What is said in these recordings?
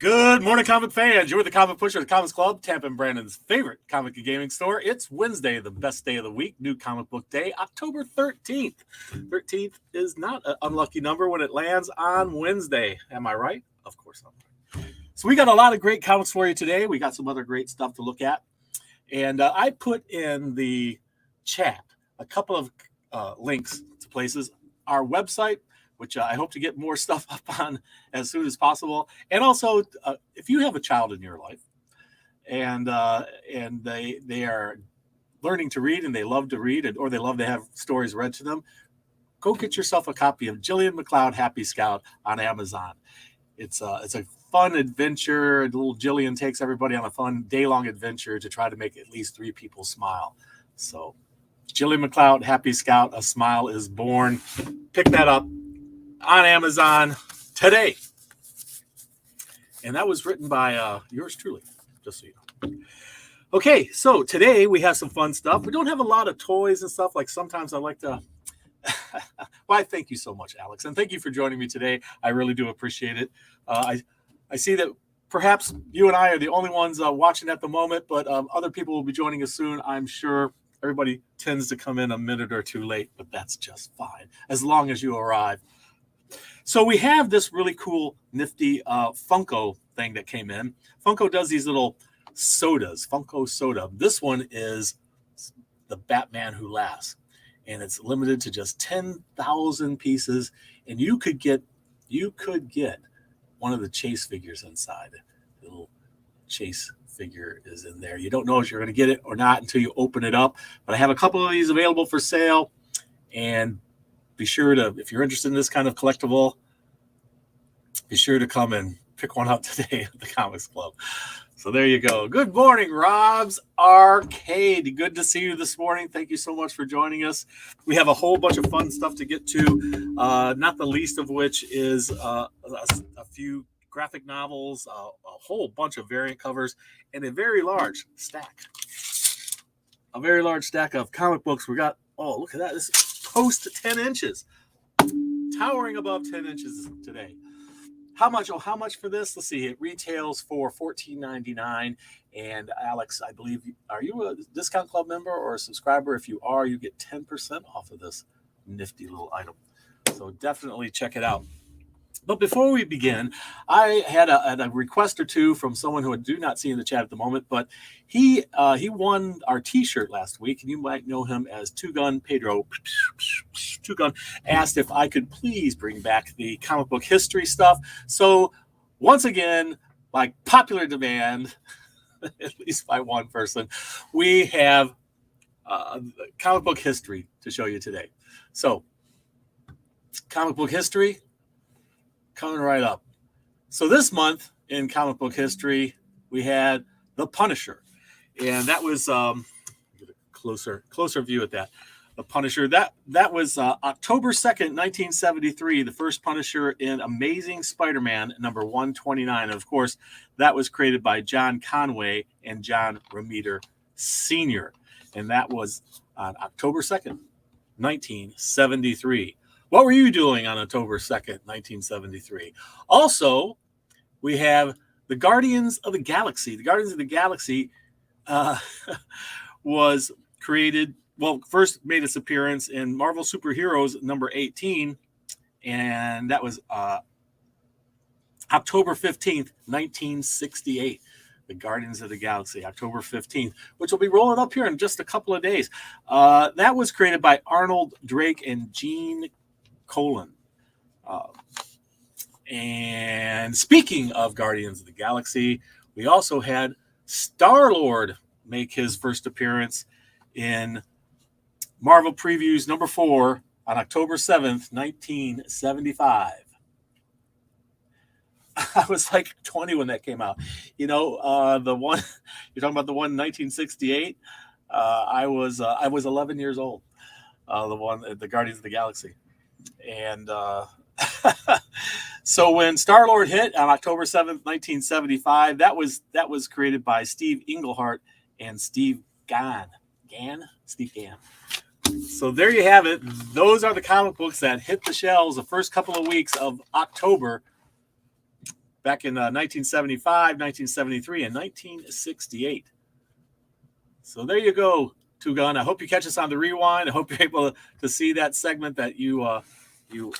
Good morning, comic fans. You're with the Comic Pusher, the Comics Club, Tampa and Brandon's favorite comic and gaming store. It's Wednesday, the best day of the week, new comic book day, October 13th. 13th is not an unlucky number when it lands on Wednesday. Am I right? Of course I'm right. So we got a lot of great comics for you today. We got some other great stuff to look at. And I put in the chat a couple of links to places. Our website, which I hope to get more stuff up on as soon as possible. And also, if you have a child in your life and they are learning to read and they love to read or they love to have stories read to them, go get yourself a copy of Jillian McLeod Happy Scout on Amazon. It's a fun adventure. Little Jillian takes everybody on a fun day-long adventure to try to make at least 3 people smile. So Jillian McLeod Happy Scout, A Smile is Born. Pick that up on Amazon today. And that was written by yours truly, just so you know. Okay, so today we have some fun stuff. We don't have a lot of toys and stuff like sometimes I like to. Well, I thank you so much, Alex. And thank you for joining me today. I really do appreciate it. I see that perhaps you and I are the only ones watching at the moment, but other people will be joining us soon, I'm sure. Everybody tends to come in a minute or two late, but that's just fine as long as you arrive. So we have this really cool, nifty Funko thing that came in. Funko does these little sodas, Funko Soda. This one is the Batman Who Laughs, and it's limited to just 10,000 pieces. And you could get one of the Chase figures inside. The little Chase figure is in there. You don't know if you're going to get it or not until you open it up. But I have a couple of these available for sale, and be sure to, if you're interested in this kind of collectible, be sure to come and pick one up today at the Comics Club. So there you go. Good morning, Rob's Arcade. Good to see you this morning. Thank you so much for joining us. We have a whole bunch of fun stuff to get to, not the least of which is a few graphic novels, a whole bunch of variant covers, and a very large stack. A very large stack of comic books. We got, oh, look at that. This is post 10 inches, towering above 10 inches today. How much for this? Let's see. It retails for $14.99. And Alex, I believe, are you a Discount Club member or a subscriber? If you are, you get 10% off of this nifty little item. So definitely check it out. But before we begin, I had a request or two from someone who I do not see in the chat at the moment, but he won our T-shirt last week, and you might know him as Two Gun Pedro. Two Gun asked if I could please bring back the comic book history stuff. So once again, by popular demand, at least by one person, we have comic book history to show you today. So comic book history coming right up. So this month in comic book history, we had The Punisher. And that was get a closer view at that. The Punisher. That was October 2nd, 1973, the first Punisher in Amazing Spider-Man number 129. And of course, that was created by John Conway and John Romita Sr. And that was on October 2nd, 1973. What were you doing on October 2nd, 1973? Also, we have the Guardians of the Galaxy. The Guardians of the Galaxy was created, first made its appearance in Marvel Superheroes number 18, and that was October 15th, 1968. The Guardians of the Galaxy, October 15th, which will be rolling up here in just a couple of days. That was created by Arnold Drake and Gene Colan. And speaking of Guardians of the Galaxy, we also had Star-Lord make his first appearance in Marvel Previews number 4 on October 7th, 1975. I was like 20 when that came out. You know, the one you're talking about, the one in 1968. I was 11 years old. The Guardians of the Galaxy. And so when Star-Lord hit on October 7th, 1975, that was created by Steve Englehart and Steve Gann. Steve Gann. So there you have it. Those are the comic books that hit the shelves the first couple of weeks of October back in 1975, 1973, and 1968. So there you go, Two Gun. I hope you catch us on the rewind. I hope you're able to see that segment that you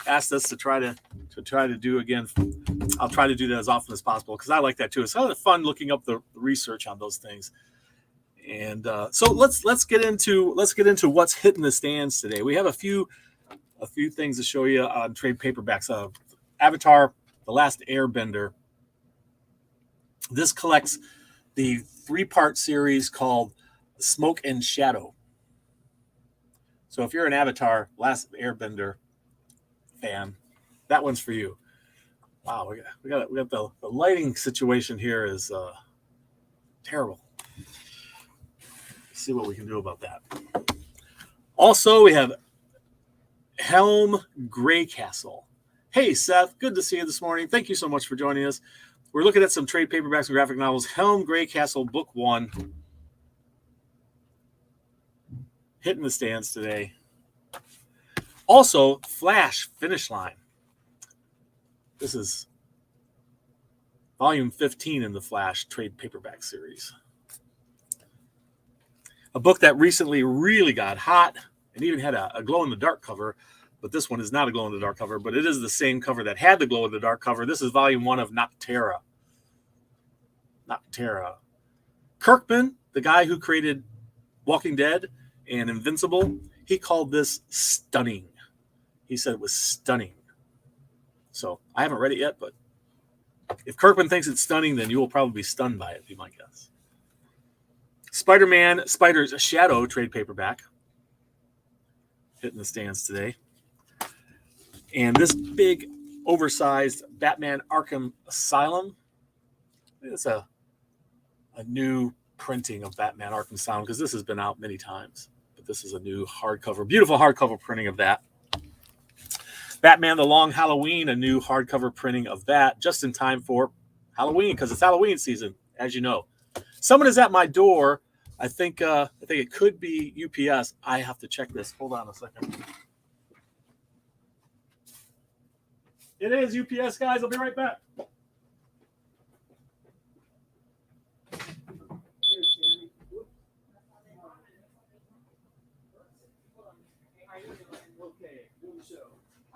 asked us to try to do again. I'll try to do that as often as possible because I like that too. It's kind of fun looking up the research on those things. And so let's get into what's hitting the stands today. We have a few things to show you on trade paperbacks. Avatar: The Last Airbender. This collects the 3-part series called Smoke and Shadow. So if you're an Avatar: Last Airbender fan, that one's for you. Wow, we got the lighting situation here is terrible. Let's see what we can do about that. Also, we have Helm Greycastle. Hey, Seth, good to see you this morning. Thank you so much for joining us. We're looking at some trade paperbacks and graphic novels. Helm Greycastle, Book 1. Hitting the stands today. Also, Flash Finish Line. This is volume 15 in the Flash trade paperback series. A book that recently really got hot and even had a glow-in-the-dark cover, but this one is not a glow-in-the-dark cover, but it is the same cover that had the glow-in-the-dark cover. This is volume 1 of Noctera. Kirkman, the guy who created Walking Dead and Invincible, he called this stunning. He said it was stunning. So I haven't read it yet, but if Kirkman thinks it's stunning, then you will probably be stunned by it, be my guess. Spider-Man, Spider's Shadow trade paperback. Hitting the stands today. And this big, oversized Batman Arkham Asylum. It's a new printing of Batman Arkham Asylum because this has been out many times. But this is a new hardcover, beautiful hardcover printing of that. Batman The Long Halloween, a new hardcover printing of that just in time for Halloween because it's Halloween season, as you know. Someone is at my door. I think it could be UPS. I have to check this. Hold on a second. It is UPS, guys. I'll be right back.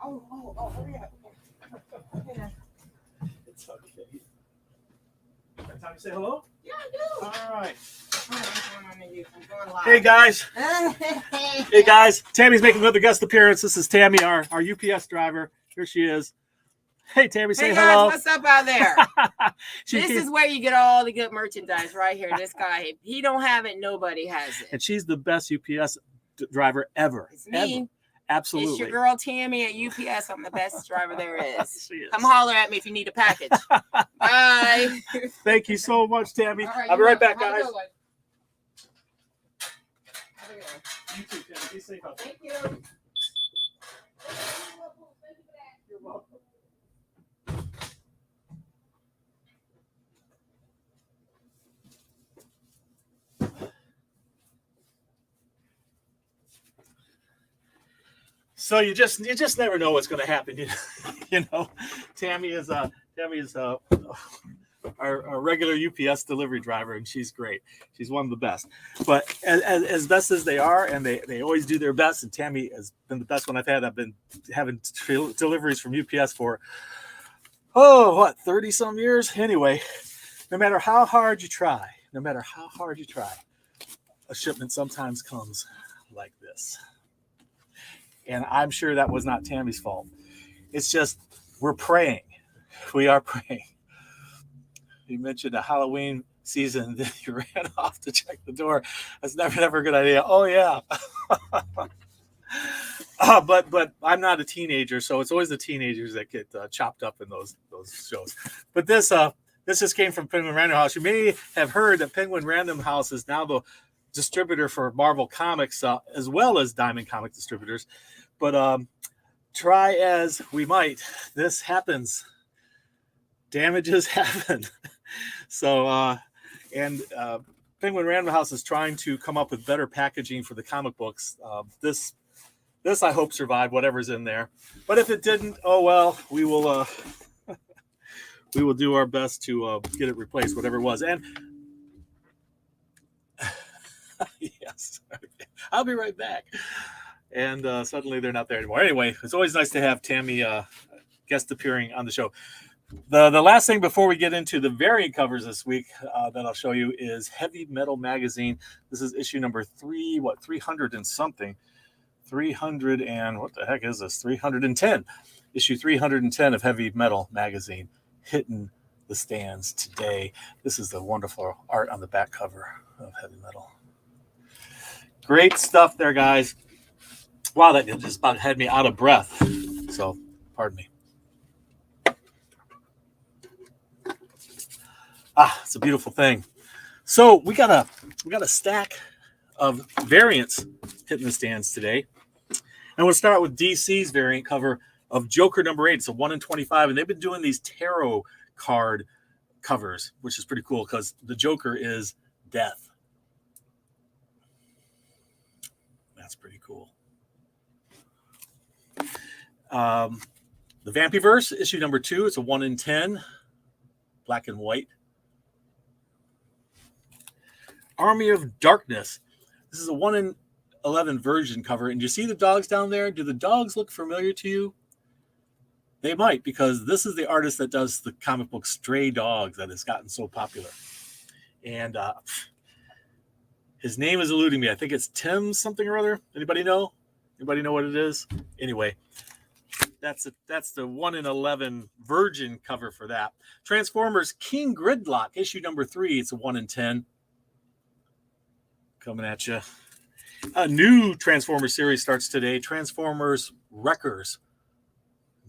Oh, hurry up. It's okay. Got time to say hello? Yeah, I do. All right. I'm going live. Hey, guys. Hey, guys. Tammy's making another guest appearance. This is Tammy, our UPS driver. Here she is. Hey, Tammy, say hey hello. guys, what's up out there? This is where you get all the good merchandise right here. This guy, if he don't have it, nobody has it. And she's the best UPS driver ever. It's me. Ever. Absolutely. It's your girl Tammy at UPS. I'm the best driver there is. She is. Come holler at me if you need a package. Bye. Thank you so much, Tammy. Right, I'll be right back, have guys. a good one. Have a good one. You too, Tammy. Be safe out there. Thank you. You're welcome. So you just never know what's going to happen. You know, Tammy is our regular UPS delivery driver, and she's great. She's one of the best. But as best as they are, and they always do their best, and Tammy has been the best one I've had. I've been having deliveries from UPS for 30 some years. Anyway, no matter how hard you try, a shipment sometimes comes like this. And I'm sure that was not Tammy's fault. It's just we're praying. We are praying. You mentioned a Halloween season that you ran off to check the door. That's never a good idea. Oh, yeah. But I'm not a teenager, so it's always the teenagers that get chopped up in those shows. But this just came from Penguin Random House. You may have heard that Penguin Random House is now the distributor for Marvel Comics as well as Diamond Comic Distributors. But try as we might, this happens. Damages happen. So, Penguin Random House is trying to come up with better packaging for the comic books. This I hope survived whatever's in there. But if it didn't, oh well, we will we will do our best to get it replaced, whatever it was. And yes, I'll be right back. And suddenly they're not there anymore. Anyway, it's always nice to have Tammy guest appearing on the show. The last thing before we get into the variant covers this week that I'll show you is Heavy Metal Magazine. This is issue number 300 and something. 300 and what the heck is this? 310. Issue 310 of Heavy Metal Magazine hitting the stands today. This is the wonderful art on the back cover of Heavy Metal. Great stuff there, guys. Wow, that just about had me out of breath. So, pardon me. It's a beautiful thing. So we got a stack of variants hitting the stands today. And we'll start with DC's variant cover of Joker number 8. It's a 1 in 25, and they've been doing these tarot card covers, which is pretty cool because the Joker is death. That's pretty cool. The Vampyverse, issue number 2. It's a 1 in 10, black and white. Army of Darkness. This is a 1 in 11 version cover. And you see the dogs down there? Do the dogs look familiar to you? They might, because this is the artist that does the comic book Stray Dogs that has gotten so popular. And his name is eluding me. I think it's Tim something or other. Anybody know? Anybody know what it is? Anyway, that's the 1 in 11 virgin cover for that. Transformers King Gridlock, issue number 3. It's a 1 in 10. Coming at you. A new Transformers series starts today. Transformers Wreckers,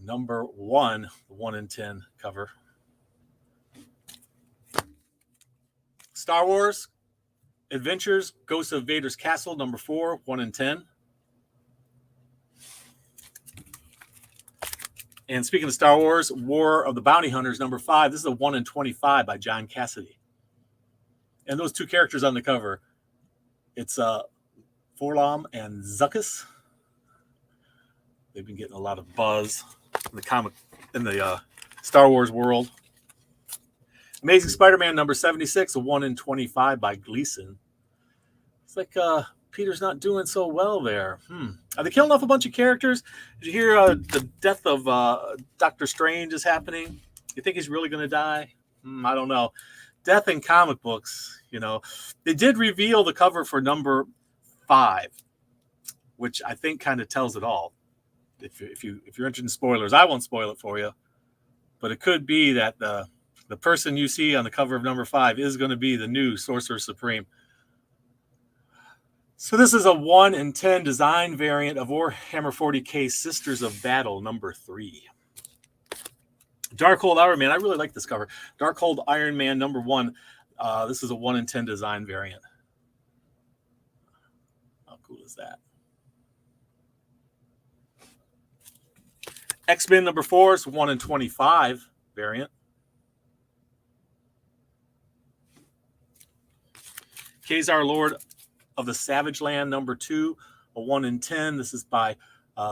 number 1, 1 in 10 cover. Star Wars Adventures, Ghosts of Vader's Castle, number 4, 1 in 10. And speaking of Star Wars, War of the Bounty Hunters, number 5. This is a 1 in 25 by John Cassidy. And those two characters on the cover, it's Forlom and Zuckuss. They've been getting a lot of buzz in the Star Wars world. Amazing Spider-Man number 76, a 1 in 25 by Gleason. It's like Peter's not doing so well there. Are they killing off a bunch of characters? Did you hear the death of Doctor Strange is happening? You think he's really going to die? I don't know. Death in comic books, you know. They did reveal the cover for number 5, which I think kind of tells it all. If you're interested in spoilers, I won't spoil it for you. But it could be that the person you see on the cover of number 5 is going to be the new Sorcerer Supreme. So this is a 1 in 10 design variant of Warhammer 40K Sisters of Battle number 3. Darkhold Iron Man. I really like this cover. Darkhold Iron Man number 1. This is a 1 in 10 design variant. How cool is that? X-Men number 4 is 1 in 25 variant. Khazar Lord of the Savage Land number 2, a 1 in 10. This is by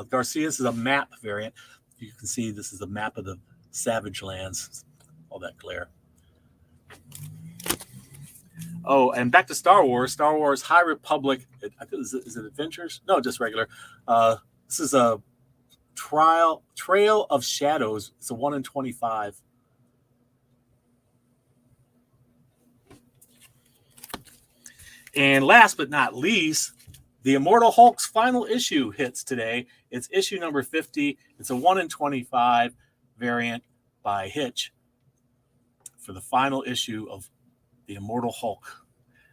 Garcia. This is a map variant. You can see this is a map of the Savage Lands. All that glare. Oh, and back to Star Wars. Star Wars High Republic. Is it Adventures? No, just regular. This is a Trail of Shadows. It's a 1 in 25. And last but not least, the Immortal Hulk's final issue hits today. It's issue number 50. It's a 1 in 25 variant by Hitch for the final issue of the Immortal Hulk.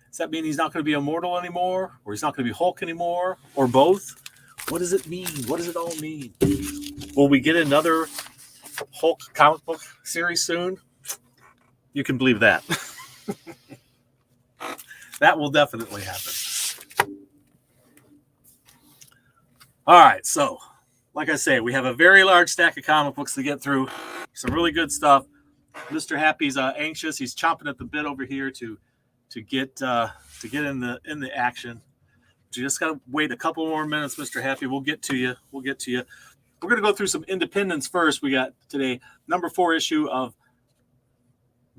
Does that mean he's not going to be immortal anymore? Or he's not going to be Hulk anymore? Or both? What does it mean? What does it all mean? Will we get another Hulk comic book series soon? You can believe that. That will definitely happen. All right, so like I say, we have a very large stack of comic books to get through. Some really good stuff. Mr. Happy's anxious. He's chomping at the bit over here to get in the action. But you just gotta wait a couple more minutes, Mr. Happy. We'll get to you. We're gonna go through some independents first. We got today number 4 issue of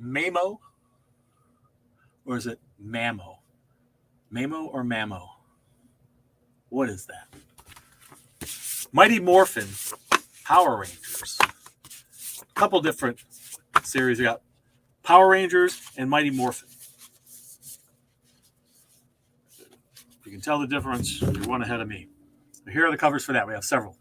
Mamo? Or is it Mamo? Mamo or Mamo? What is that? Mighty Morphin Power Rangers. A couple different series. We got Power Rangers and Mighty Morphin. If you can tell the difference, you're one ahead of me. But here are the covers for that. We have several.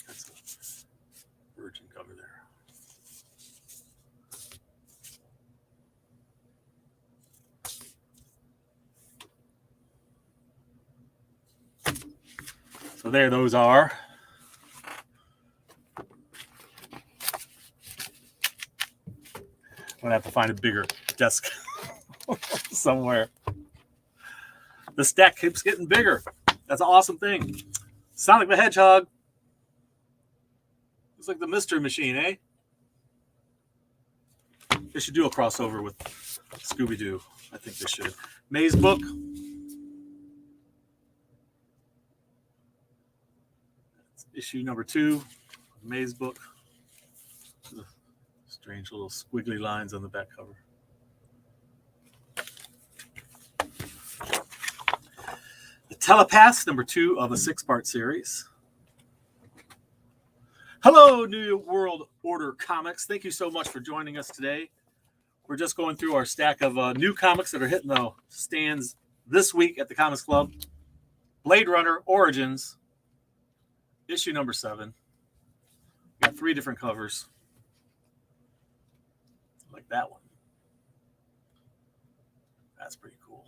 That's a virgin cover there. So there those are. I'm going to have to find a bigger desk somewhere. The stack keeps getting bigger. That's an awesome thing. Sonic the Hedgehog. It's like the mystery machine, eh? They should do a crossover with Scooby-Doo. I think they should. Maze Book. Issue number 2. Maze Book. Strange little squiggly lines on the back cover. The Telepaths, number 2 of a 6-part series. Hello, New World Order Comics. Thank you so much for joining us today. We're just going through our stack of new comics that are hitting the stands this week at the Comics Club. Blade Runner Origins, issue number 7. We got 3 different covers. Like that one. That's pretty cool.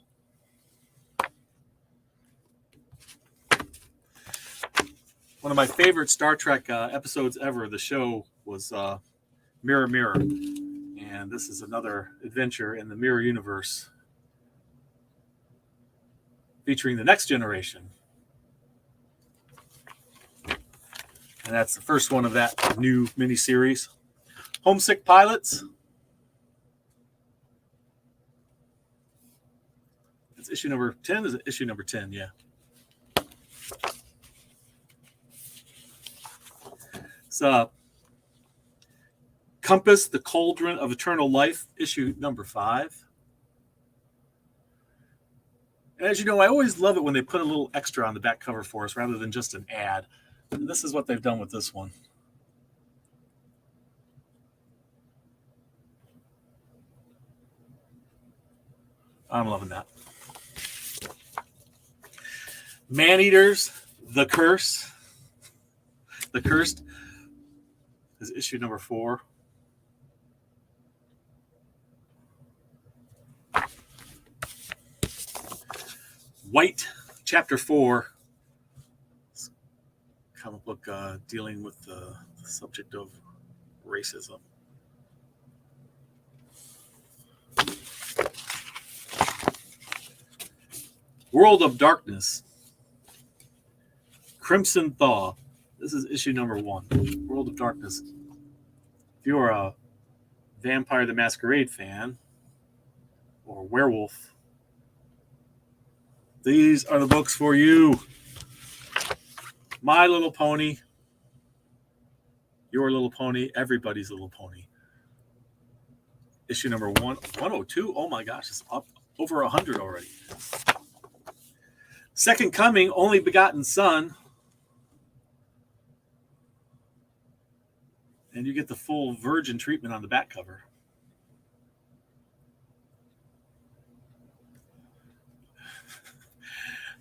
One of my favorite Star Trek episodes ever, the show, was Mirror Mirror. And this is another adventure in the Mirror universe featuring the Next Generation. And that's the first one of that new miniseries. Homesick Pilots. It's issue number 10. Is it issue number 10? Yeah. It's Compass, the Cauldron of Eternal Life, issue number 5. And as you know, I always love it when they put a little extra on the back cover for us rather than just an ad. And this is what they've done with this one. I'm loving that. Maneaters, The Curse. The Cursed is issue number 4. White, chapter 4. Comic book dealing with the subject of racism. World of Darkness. Crimson Thaw. This is issue number 1. World of Darkness. If you're a Vampire the Masquerade fan or werewolf, these are the books for you. My Little Pony, Your Little Pony, Everybody's Little Pony. Issue number 102. Oh my gosh, it's up over 100 already. Second Coming, Only Begotten Son. And you get the full virgin treatment on the back cover.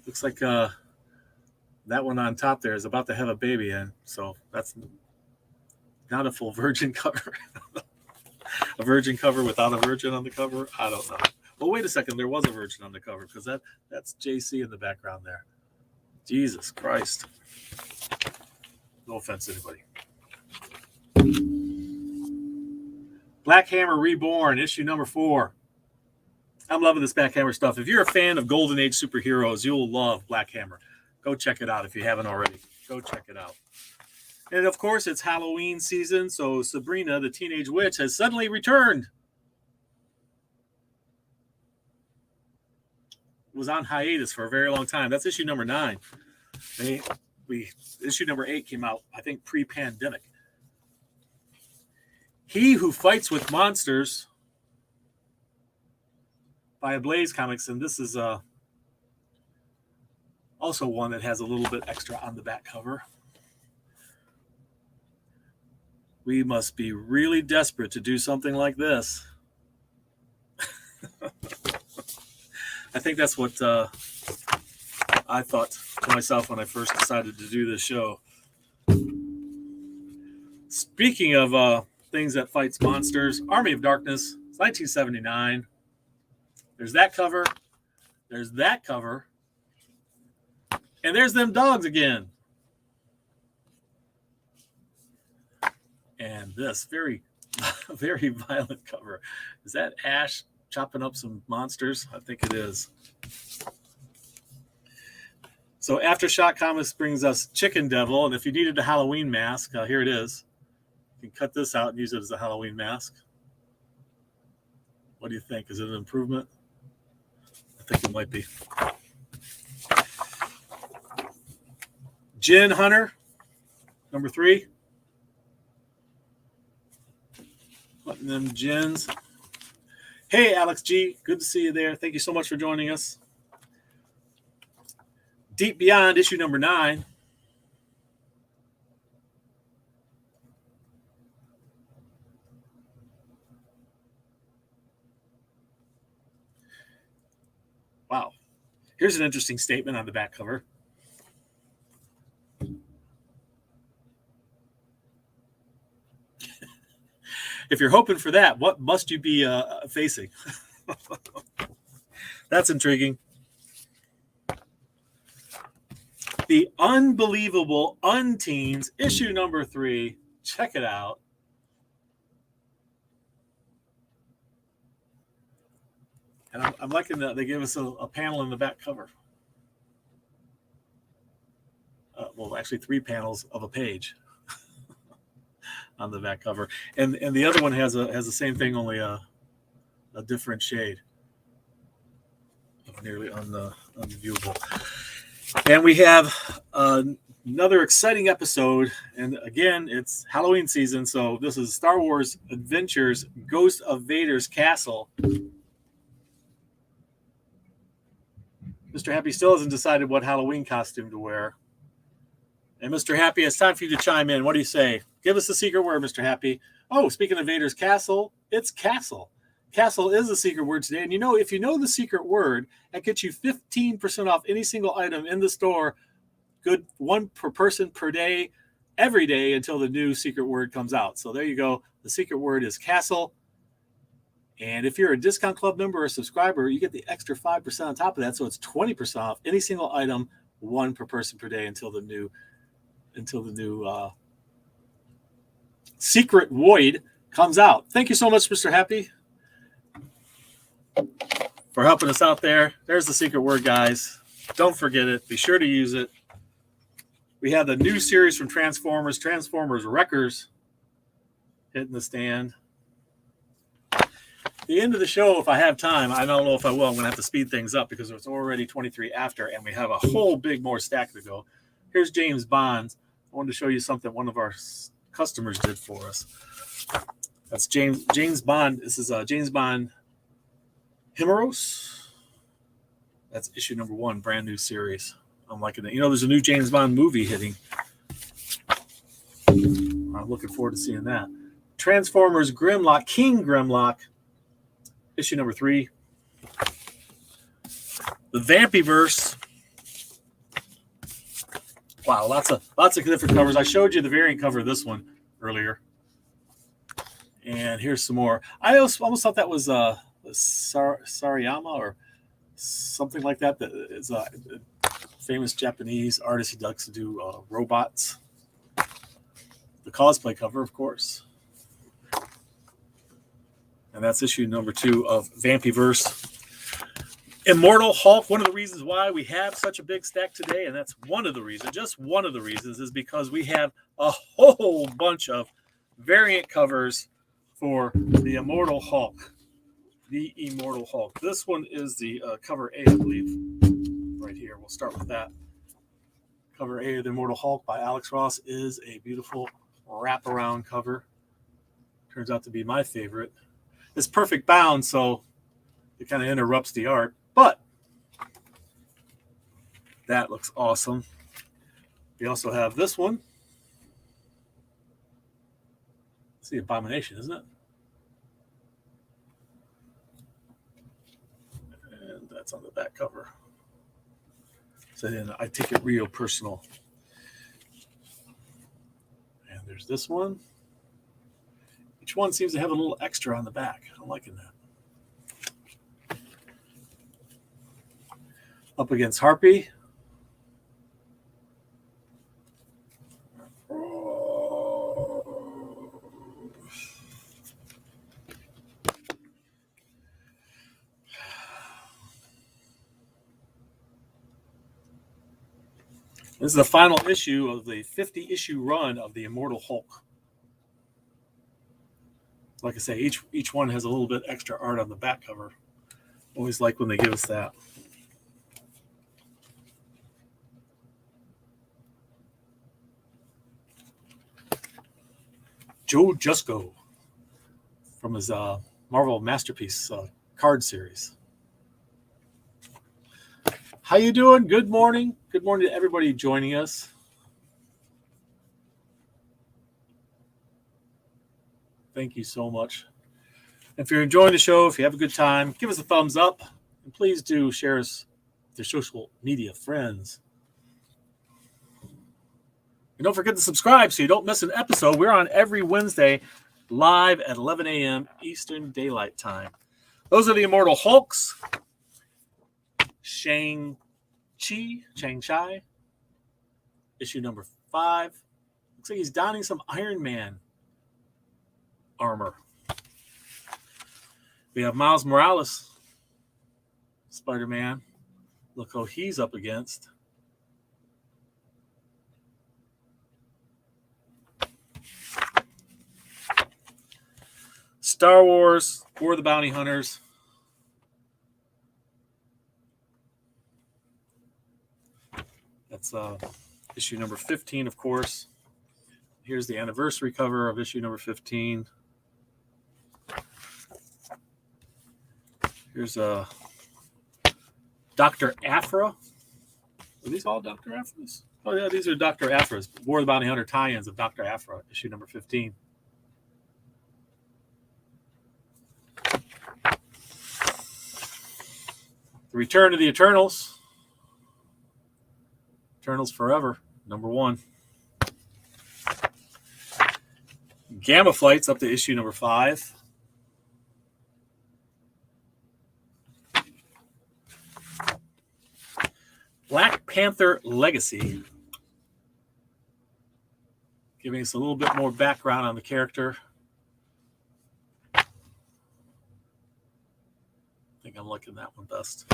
Looks like that one on top there is about to have a baby in. So that's not a full virgin cover. A virgin cover without a virgin on the cover? I don't know. Well, wait a second. There was a virgin on the cover because that's JC in the background there. Jesus Christ. No offense to anybody. Black Hammer Reborn, issue number 4. I'm loving this Black Hammer stuff. If you're a fan of Golden Age superheroes, you'll love Black Hammer. Go check it out if you haven't already. Go check it out. And, of course, it's Halloween season, so Sabrina, the Teenage Witch, has suddenly returned. Was on hiatus for a very long time. That's issue number 9. They issue number 8 came out, I think, pre-pandemic. He Who Fights with Monsters by Ablaze Comics, and this is also one that has a little bit extra on the back cover. We must be really desperate to do something like this. I think that's what I thought to myself when I first decided to do this show. Speaking of things that fights monsters, Army of Darkness, it's 1979. There's that cover. There's that cover. And there's them dogs again. And this very, very violent cover. Is that Ash chopping up some monsters? I think it is. So Aftershock Comics brings us Chicken Devil. And if you needed a Halloween mask, here it is. You can cut this out and use it as a Halloween mask. What do you think? Is it an improvement? I think it might be. Gin Hunter, number 3. Letting them gins. Hey, Alex G. Good to see you there. Thank you so much for joining us. Deep Beyond, issue number 9. Wow. Here's an interesting statement on the back cover. If you're hoping for that, what must you be facing? That's intriguing. The Unbelievable Unteens, issue number 3. Check it out. And I'm liking that they give us a panel in the back cover. Well, actually 3 panels of a page on the back cover, and the other one has the same thing, only a different shade. Nearly unviewable. And we have another exciting episode, and again, it's Halloween season, so this is Star Wars Adventures: Ghost of Vader's Castle. Mr. Happy still hasn't decided what Halloween costume to wear. And Mr. Happy, it's time for you to chime in. What do you say? Give us the secret word, Mr. Happy. Oh, speaking of Vader's Castle, it's Castle. Castle is the secret word today. And you know, if you know the secret word, that gets you 15% off any single item in the store. Good, 1 per person per day, every day until the new secret word comes out. So there you go. The secret word is Castle. And if you're a Discount Club member or a subscriber, you get the extra 5% on top of that. So it's 20% off any single item, 1 per person per day until the new secret void comes out. Thank you so much, Mr. Happy, for helping us out there. There's the secret word, guys. Don't forget it. Be sure to use it. We have the new series from Transformers Wreckers, hitting the stand. The end of the show, if I have time, I don't know if I will. I'm going to have to speed things up because it's already 23 after, and we have a whole big more stack to go. Here's James Bond. I wanted to show you something one of our customers did for us. That's James Bond. This is James Bond Himeros. That's issue number 1, brand new series. I'm liking it. You know, there's a new James Bond movie hitting. I'm looking forward to seeing that. Transformers Grimlock, King Grimlock, issue number 3. The Vampyverse. Wow, lots of different covers. I showed you the variant cover of this one earlier. And here's some more. I almost thought that was Sarayama or something like that. That is a famous Japanese artist. He likes to do robots. The cosplay cover, of course. And that's issue number 2 of Vampyverse. Immortal Hulk, one of the reasons why we have such a big stack today, and that's one of the reasons, just one of the reasons, is because we have a whole bunch of variant covers for the Immortal Hulk. The Immortal Hulk. This one is the cover A, I believe, right here. We'll start with that. Cover A of the Immortal Hulk by Alex Ross is a beautiful wraparound cover. Turns out to be my favorite. It's perfect bound, so it kind of interrupts the art, but that looks awesome. We also have this one. It's the Abomination, isn't it? And that's on the back cover. So then I take it real personal. And there's this one. Each one seems to have a little extra on the back. I'm liking that. Up against Harpy. This is the final issue of the 50-issue run of the Immortal Hulk. Like I say, each one has a little bit extra art on the back cover. Always like when they give us that. Joe Jusko from his Marvel Masterpiece card series. How you doing? Good morning. Good morning to everybody joining us. Thank you so much. If you're enjoying the show, if you have a good time, give us a thumbs up. And please do share us with your social media friends. And don't forget to subscribe so you don't miss an episode. We're on every Wednesday live at 11 a.m. Eastern Daylight Time. Those are the Immortal Hulks. Shang-Chi, issue number 5. Looks like he's donning some Iron Man armor. We have Miles Morales, Spider-Man. Look who he's up against. Star Wars, War of the Bounty Hunters. That's issue number 15, of course. Here's the anniversary cover of issue number 15. Here's Dr. Aphra. Are these all Dr. Aphras? Oh, yeah, these are Dr. Aphras. War of the Bounty Hunter tie-ins of Dr. Aphra, issue number 15. The Return of the Eternals. Eternals Forever, number 1. Gamma Flights up to issue number 5. Black Panther Legacy. Giving us a little bit more background on the character. I think I'm liking that one best.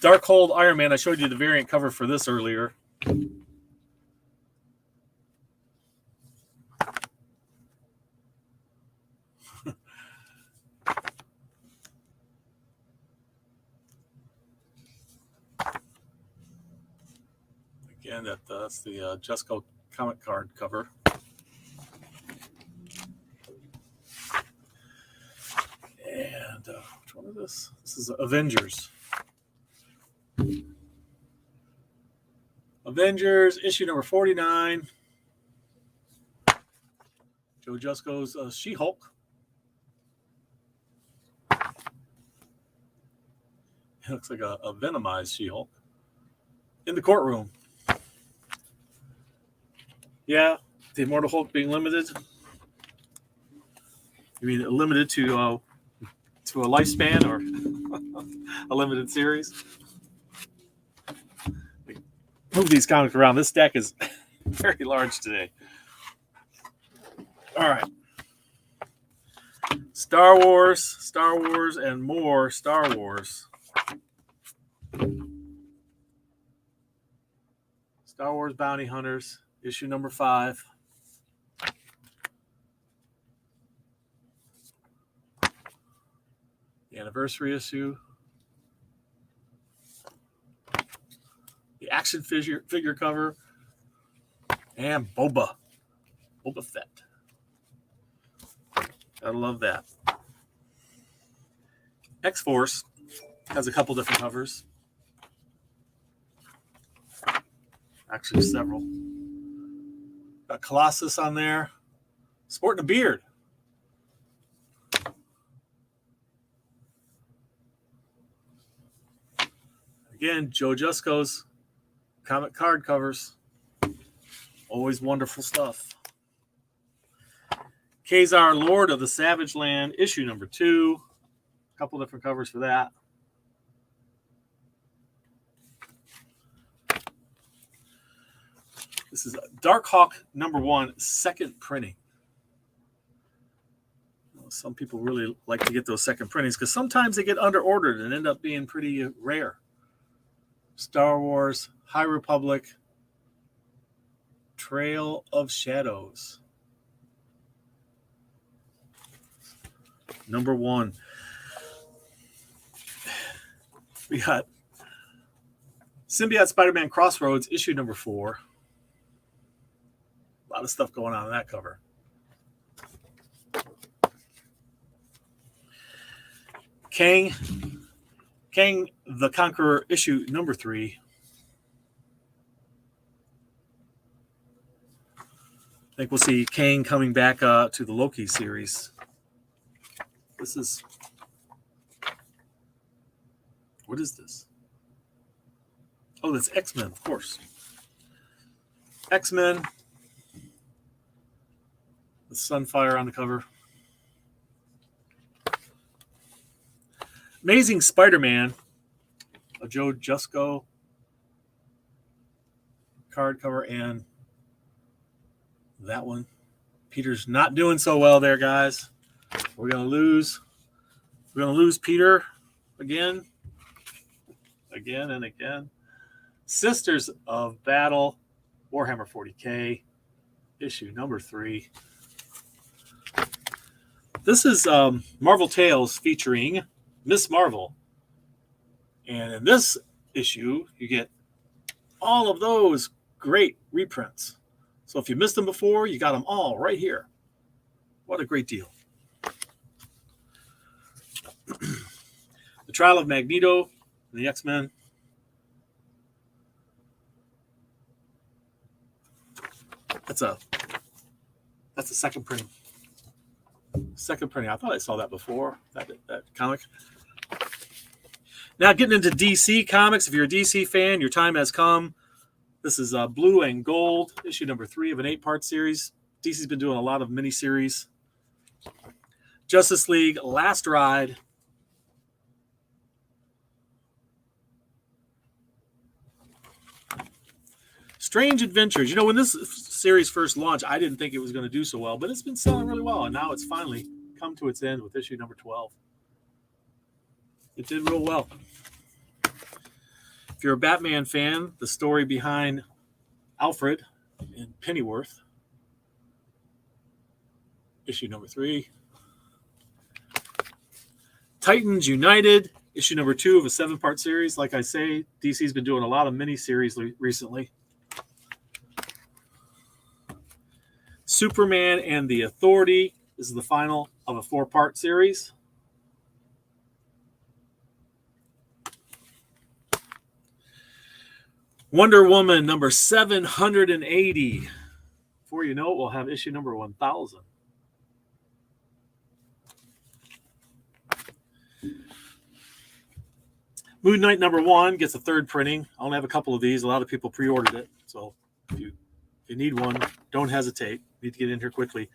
Darkhold Iron Man. I showed you the variant cover for this earlier. Again, that's the Jusko comic card cover. And which one is this? This is Avengers. Avengers, issue number 49. Joe Jusko's She-Hulk. It looks like a Venomized She-Hulk. In the courtroom. Yeah, the Immortal Hulk being limited. You mean limited to a lifespan or a limited series? Move these comics around. This deck is very large today. All right. Star Wars, and more Star Wars. Star Wars Bounty Hunters, issue number 5. The anniversary issue. the action figure cover, and Boba Fett. Gotta love that. X-Force has a couple different covers. Actually, several. Got Colossus on there, sporting a beard. Again, Joe Jusko's comic card covers. Always wonderful stuff. Khazar, Lord of the Savage Land, issue number 2. A couple different covers for that. This is Dark Hawk number 1, second printing. Some people really like to get those second printings because sometimes they get underordered and end up being pretty rare. Star Wars, High Republic, Trail of Shadows. Number 1. We got Symbiote Spider-Man Crossroads, issue number 4. A lot of stuff going on in that cover. Kang the Conqueror, issue number 3. I think we'll see Kang coming back to the Loki series. This is... What is this? Oh, that's X-Men, of course. X-Men. The Sunfire on the cover. Amazing Spider-Man, a Joe Jusko card cover, and that one. Peter's not doing so well there, guys. We're gonna lose. We're gonna lose Peter again and again. Sisters of Battle, Warhammer 40K, issue number 3. This is Marvel Tales featuring Miss Marvel. And in this issue, you get all of those great reprints. So if you missed them before, you got them all right here. What a great deal. The Trial of Magneto and the X-Men. That's a second printing. Second printing. I thought I saw that before, that comic. Now getting into DC Comics. If you're a DC fan, your time has come. This is Blue and Gold, issue number 3 of an 8-part series. DC's been doing a lot of miniseries. Justice League, Last Ride. Strange Adventures. You know, when this series first launched, I didn't think it was going to do so well, but it's been selling really well, and now it's finally come to its end with issue number 12. It did real well. If you're a Batman fan, the story behind Alfred and Pennyworth, issue number 3. Titans United, issue number 2 of a 7-part series. Like I say, DC's been doing a lot of mini-series recently. Superman and the Authority. This is the final of a 4-part series. Wonder Woman number 780. Before you know it, we'll have issue number 1000. Moon Knight number 1 gets a 3rd printing. I only have a couple of these. A lot of people pre-ordered it. So if you need one, don't hesitate. Need to get in here quickly.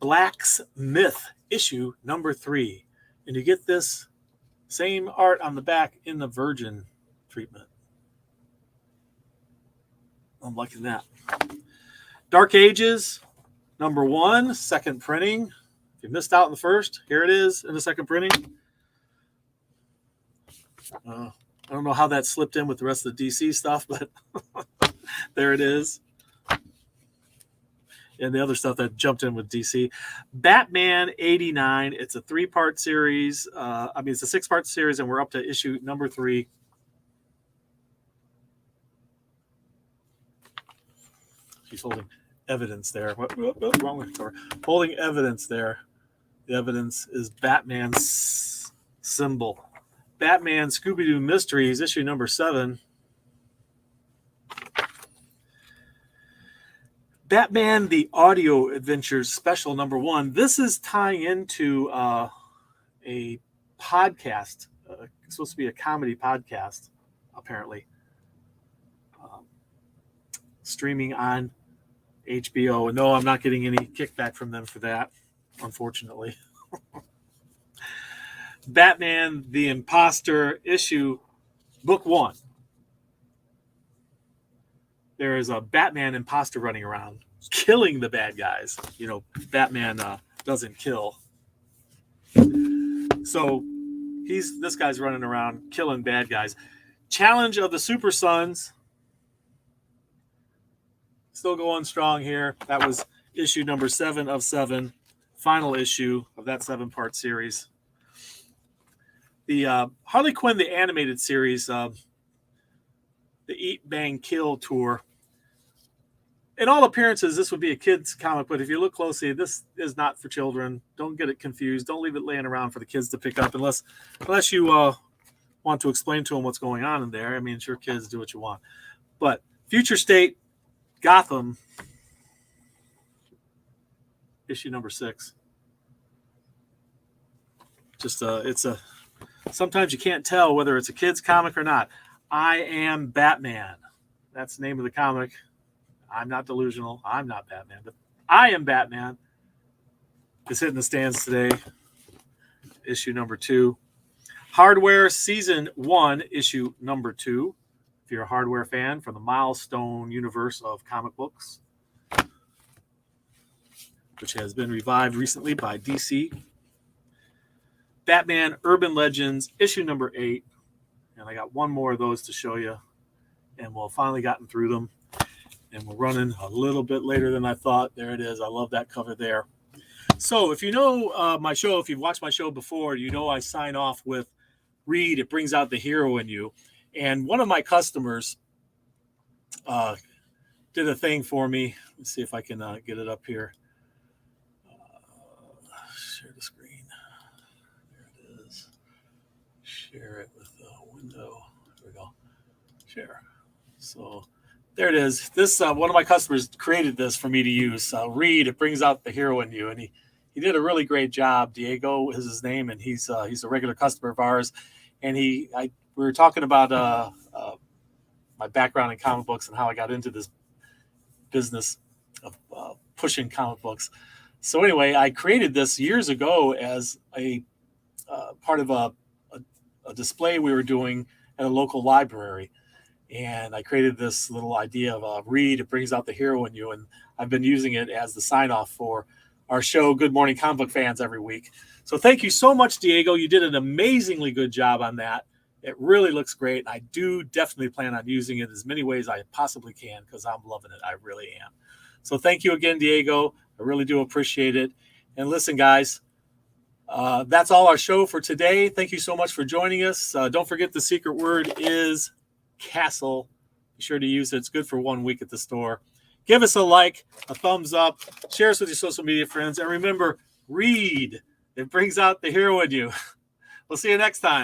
Black's Myth, issue number 3. And you get this same art on the back in the Virgin treatment. I'm liking that. Dark Ages, number 1, 2nd printing. If you missed out on the first, here it is in the 2nd printing. I don't know how that slipped in with the rest of the DC stuff, but there it is. And the other stuff that jumped in with DC. Batman 89. It's a 3-part series. It's a 6-part series, and we're up to issue number 3. He's holding evidence there. Wrong with the cover. Holding evidence there. The evidence is Batman's symbol. Batman Scooby-Doo Mysteries, issue number 7. Batman the Audio Adventures Special number 1. This is tying into a podcast. It's supposed to be a comedy podcast, apparently. Streaming on HBO. No, I'm not getting any kickback from them for that, unfortunately. Batman the Imposter issue, book 1. There is a Batman imposter running around, killing the bad guys. You know, Batman doesn't kill. So this guy's running around killing bad guys. Challenge of the Super Sons. Still going strong here. That was issue number 7 of 7. Final issue of that 7-part series. The Harley Quinn, the animated series, the Eat, Bang, Kill tour. In all appearances, this would be a kid's comic, but if you look closely, this is not for children. Don't get it confused. Don't leave it laying around for the kids to pick up unless you want to explain to them what's going on in there. I mean, sure, kids do what you want. But Future State, Gotham, issue number 6. Just sometimes you can't tell whether it's a kid's comic or not. I Am Batman. That's the name of the comic. I'm not delusional. I'm not Batman, but I Am Batman. It's hitting the stands today. Issue number 2. Hardware Season 1, issue number 2. If you're a Hardware fan from the Milestone universe of comic books, which has been revived recently by DC. Batman Urban Legends, issue number 8. And I got one more of those to show you. And we'll finally gotten through them. And we're running a little bit later than I thought. There it is. I love that cover there. So if you know my show, if you've watched my show before, you know I sign off with read. It brings out the hero in you. And one of my customers did a thing for me. Let's see if I can get it up here. Share the screen. There it is. Share it with the window. There we go. Share. So there it is. This one of my customers created this for me to use. Read. It brings out the hero in you, and he did a really great job. Diego is his name, and he's a regular customer of ours. And we were talking about my background in comic books and how I got into this business of pushing comic books. So anyway, I created this years ago as a part of a display we were doing at a local library. And I created this little idea of read. It brings out the hero in you. And I've been using it as the sign-off for our show, Good Morning Comic Book Fans, every week. So thank you so much, Diego. You did an amazingly good job on that. It really looks great. I do definitely plan on using it as many ways I possibly can because I'm loving it. I really am. So thank you again, Diego. I really do appreciate it. And listen, guys, that's all our show for today. Thank you so much for joining us. Don't forget the secret word is Castle. Be sure to use it. It's good for 1 week at the store. Give us a like, a thumbs up, share us with your social media friends, and remember, read. It brings out the hero in you. We'll see you next time.